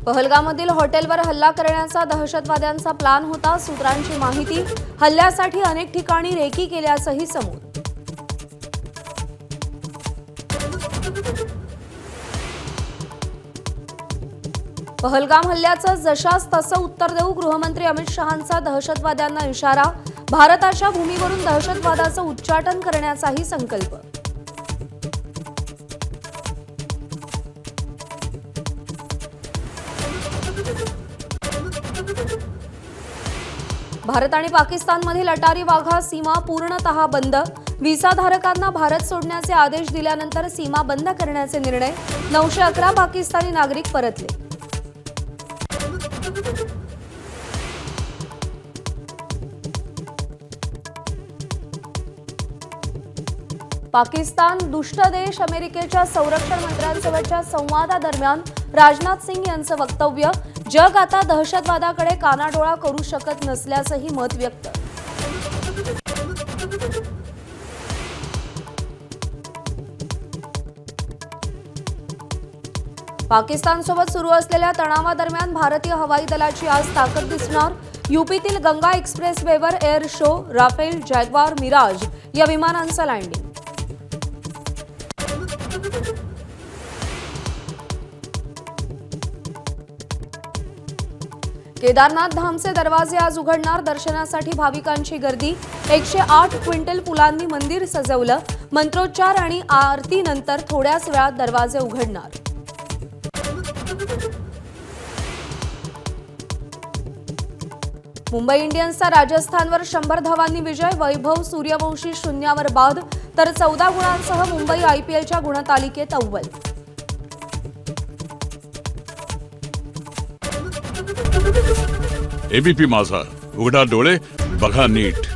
पहलगाममधील हॉटेलवर हल्ला करण्याचा दहशतवाद्यांचा प्लॅन होता। सूत्रांची माहिती, हल्ल्यासाठी अनेक ठिकाणी रेकी केल्याचंही समोर। पहलगाम हल्ल्याचं जशास तसं उत्तर देऊ, गृहमंत्री अमित शहांचा दहशतवाद्यांना इशारा। भारताच्या भूमीवरून दहशतवादाचं उच्चाटन करण्याचाही संकल्प। भारत आणि पाकिस्तानमधील अटारी वाघा सीमा पूर्णतः बंद। व्हिसाधारकांना भारत सोडण्याचे आदेश दिल्यानंतर सीमा बंद करण्याचे निर्णय। 911 पाकिस्तानी नागरिक परतले। पाकिस्तान दुष्ट देश, अमेरिकेच्या संरक्षण मंत्र्यांसोबतच्या संवादादरम्यान राजनाथ सिंग यांचं वक्तव्य। जग आता दहशतवादाकडे कानाडोळा करू शकत नसल्याचंही मत व्यक्त। पाकिस्तानसोबत सुरू असलेल्या तणावादरम्यान भारतीय हवाई दलाची आज ताकद दिसणार। यूपीतील गंगा एक्सप्रेसवेवर air show, Rafale, Jaguar, Mirage या विमानांचं लँडिंग। केदारनाथ धामचे दरवाजे आज उघडणार। दर्शनासाठी भाविकांची गर्दी। 108 क्विंटल फुलांनी मंदिर सजवलं। मंत्रोच्चार आणि आरतीनंतर थोड्याच वेळात दरवाजे उघडणार। मुंबई इंडियन्सचा राजस्थानवर 100 धावांनी विजय। वैभव सूर्यवंशी शून्यावर बाद, तर 14 गुणांसह मुंबई आयपीएलच्या गुणतालिकेत अव्वल। एबीपी माझा, उघडा डोळे बघा नीट।